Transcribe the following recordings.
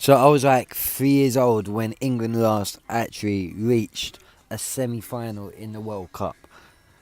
So I was like 3 years old when England last actually reached a semi-final in the World Cup,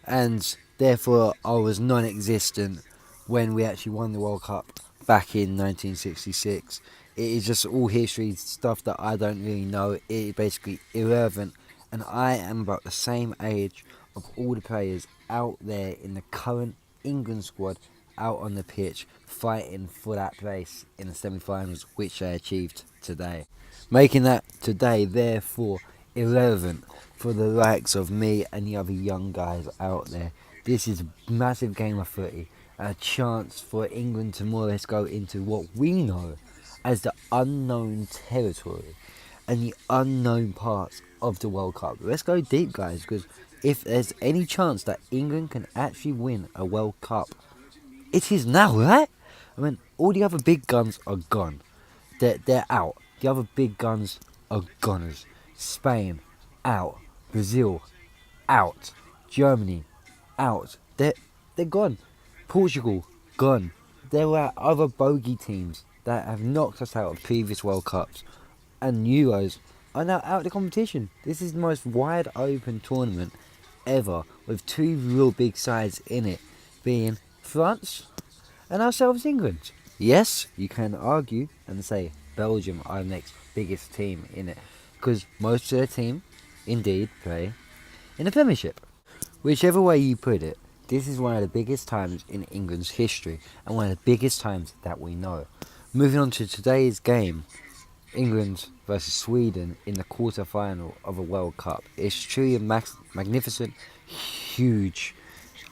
and therefore I was non-existent when we actually won the World Cup back in 1966. It is just all history stuff that I don't really know. It is basically irrelevant, and I am about the same age of all the players out there in the current England squad out on the pitch fighting for that place in the semi-finals, which they achieved today, making that today therefore irrelevant for the likes of me and the other young guys out there. This is a massive game of footy, a chance for England to more or less go into what we know as the unknown territory and the unknown parts of the World Cup. Let's go deep, guys, because if there's any chance that England can actually win a World Cup, it is now, right? I mean, all the other big guns are gone. They're out. The other big guns are goners. Spain, out. Brazil, out. Germany, out. They're gone. Portugal, gone. There are other bogey teams that have knocked us out of previous World Cups and Euros are now out of the competition. This is the most wide open tournament ever, with two real big sides in it, being France and ourselves, England. Yes, you can argue and say Belgium are the next biggest team in it, because most of their team indeed play in the Premiership. Whichever way you put it, this is one of the biggest times in England's history and one of the biggest times that we know. Moving on to today's game, England versus Sweden in the quarter-final of a World Cup. It's truly a magnificent, huge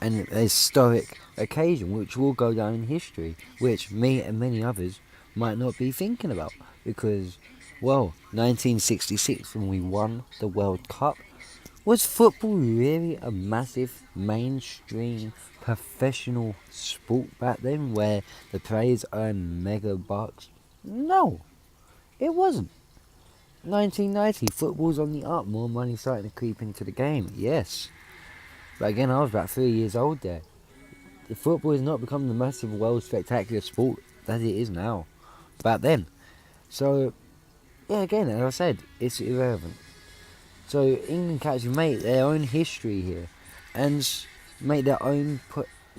and historic occasion which will go down in history, which me and many others might not be thinking about because, well, 1966 when we won the World Cup, was football really a massive mainstream professional sport back then where the players earned mega bucks? No, it wasn't. 1990, football's on the up, more money starting to creep into the game, yes. But again, I was about 3 years old there. The football has not become the massive, world spectacular sport that it is now. Back then. So, yeah, again, as I said, it's irrelevant. So England can actually make their own history here and make their own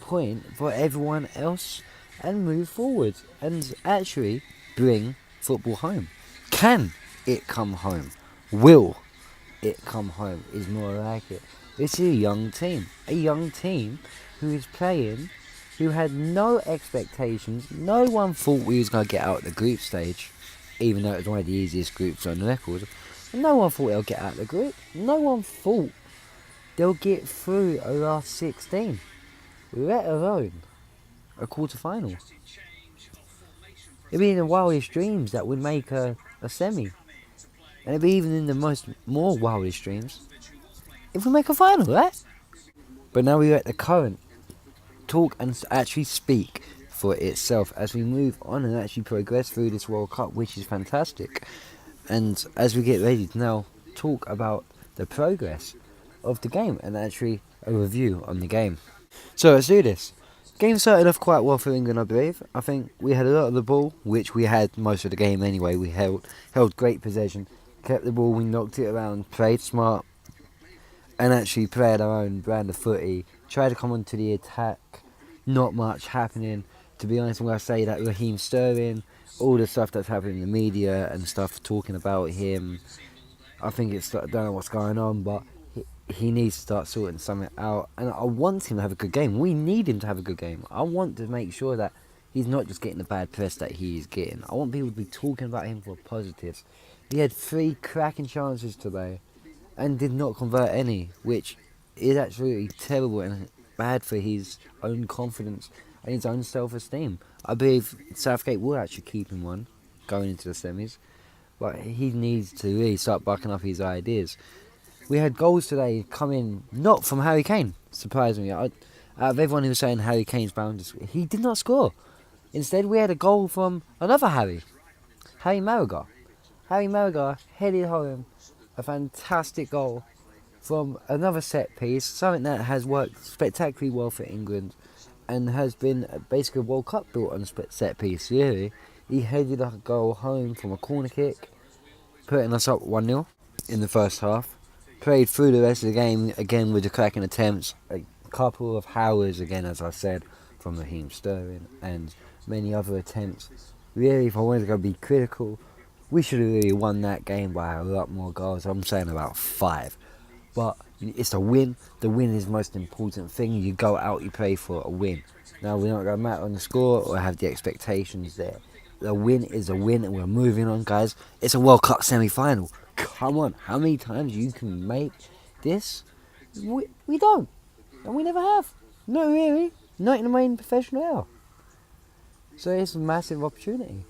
point for everyone else and move forward and actually bring football home. Can it come home? Will it come home is more like it. This is a young team who is playing, who had no expectations. No one thought we was going to get out of the group stage, even though it was one of the easiest groups on the record. No one thought they'll get out of the group. No one thought they'll get through a last 16, let alone a quarter final. It'd be in the wildest dreams that would make a semi. And it'd be even in the more wildest dreams if we make a final, right? But now we let the current talk and actually speak for itself as we move on and actually progress through this World Cup, which is fantastic. And as we get ready to now talk about the progress of the game and actually a review on the game. So let's do this. Game started off quite well for England, I believe. I think we had a lot of the ball, which we had most of the game anyway. We held great possession, kept the ball, we knocked it around, played smart, and actually played our own brand of footy. Tried to come onto the attack, not much happening. To be honest, when I say that, Raheem Sterling, all the stuff that's happening in the media and stuff talking about him, I think I don't know what's going on, but he needs to start sorting something out. And I want him to have a good game. We need him to have a good game. I want to make sure that he's not just getting the bad press that he's getting. I want people to be talking about him for positives. He had 3 cracking chances today and did not convert any, which is absolutely terrible and bad for his own confidence and his own self-esteem. I believe Southgate will actually keep him on going into the semis, but he needs to really start bucking up his ideas. We had goals today coming not from Harry Kane, surprisingly. Out of everyone who was saying Harry Kane's bound to score, he did not score. Instead, we had a goal from another Harry Maguire. Harry Maguire headed home a fantastic goal from another set piece, something that has worked spectacularly well for England and has been basically a World Cup built on a set piece, really. He headed a goal home from a corner kick, putting us up 1-0 in the first half. Played through the rest of the game again with the cracking attempts. A couple of howlers again, as I said, from Raheem Sterling and many other attempts. Really, if I wanted to go be critical, we should have really won that game by a lot more goals. I'm saying about 5. But it's a win. The win is the most important thing. You go out, you play for a win. Now, we're not going to matter on the score or have the expectations there. The win is a win and we're moving on, guys. It's a World Cup semi-final. Come on, how many times you can make this? We don't. And we never have. Not really. Not in the main professional era. So it's a massive opportunity.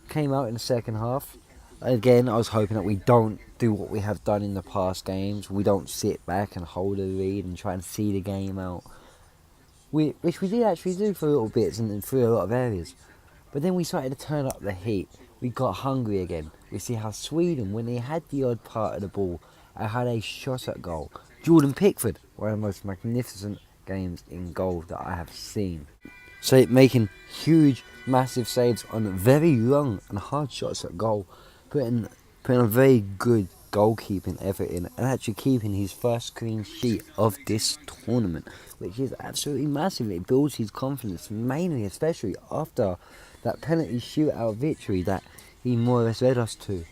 Came out in the second half. Again, I was hoping that we don't do what we have done in the past games. We don't sit back and hold a lead and try and see the game out. Which we did actually do for little bits and through a lot of areas. But then we started to turn up the heat. We got hungry again. We see how Sweden, when they had the odd part of the ball, had a shot at goal. Jordan Pickford, one of the most magnificent games in goal that I have seen. So making huge, massive saves on very long and hard shots at goal, putting a very good goalkeeping effort in, and actually keeping his first clean sheet of this tournament, which is absolutely massive. It builds his confidence, mainly, especially after that penalty shootout victory that he more or less led us to.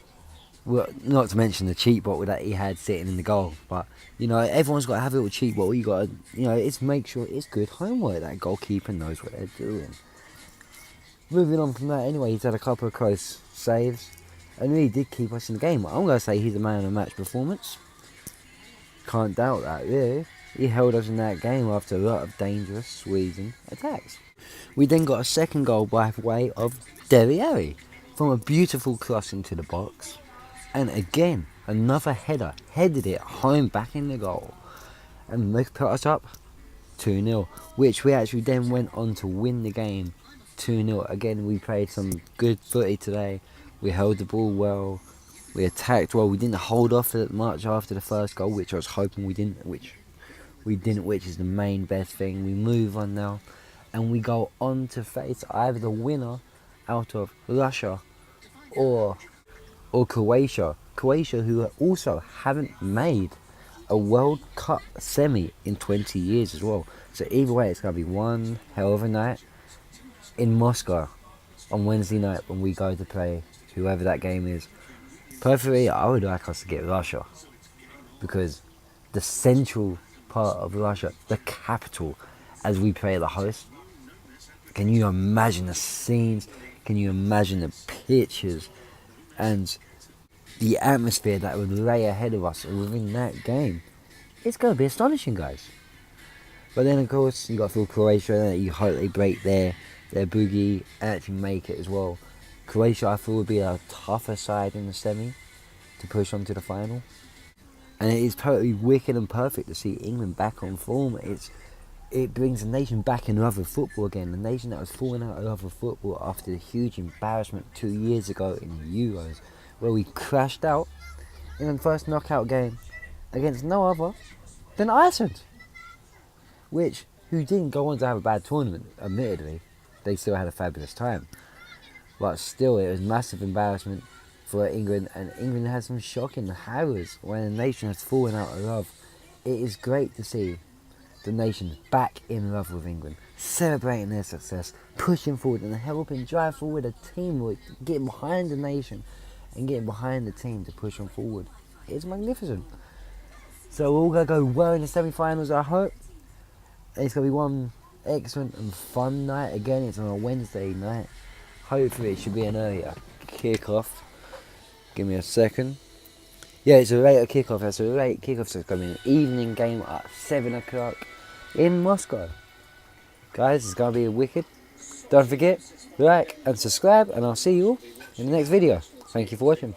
Well, not to mention the cheat bottle that he had sitting in the goal, but everyone's got to have a little cheat bottle. You got to, it's make sure it's good homework. That goalkeeper knows what they're doing. Moving on from that, anyway, he's had a couple of close saves and really did keep us in the game. I'm going to say he's a man of the match performance. Can't doubt that, really. He held us in that game after a lot of dangerous Sweden attacks. We then got a second goal by way of Dele Alli from a beautiful cross into the box. And again, another header, headed it home back in the goal. And put us up 2-0, which we actually then went on to win the game 2-0. Again, we played some good footy today. We held the ball well. We attacked well. We didn't hold off much after the first goal, which I was hoping we didn't, which is the main best thing. We move on now, and we go on to face either the winner out of Russia or Croatia. Croatia, who also haven't made a World Cup semi in 20 years as well. So either way, it's going to be one hell of a night in Moscow on Wednesday night when we go to play whoever that game is. Perfectly, I would like us to get Russia, because the central part of Russia, the capital, as we play the host, can you imagine the scenes? Can you imagine the pictures and the atmosphere that would lay ahead of us within that game? It's going to be astonishing, guys. But then, of course, you got to feel Croatia. You hope they break their boogie and actually make it as well. Croatia, I thought, would be a tougher side in the semi to push on to the final. And it is totally wicked and perfect to see England back on form. It brings the nation back in love with football again. The nation that was falling out of love with football after the huge embarrassment 2 years ago in the Euros, where we crashed out in the first knockout game against no other than Iceland, who didn't go on to have a bad tournament, admittedly. They still had a fabulous time. But still, it was a massive embarrassment for England, and England had some shocking howlers when the nation has fallen out of love. It is great to see the nation back in love with England, celebrating their success, pushing forward and helping drive forward a team, getting behind the nation and getting behind the team to push on forward. It's magnificent. So we're all going to go well in the semi-finals, I hope. It's going to be one excellent and fun night. Again, it's on a Wednesday night. Hopefully it should be an earlier kick-off. Give me a second. Yeah, it's a later kick-off. It's a late kick-off, so it's going to be an evening game at 7 o'clock in Moscow. Guys, it's going to be wicked. Don't forget, like and subscribe, and I'll see you all in the next video. Thank you for watching.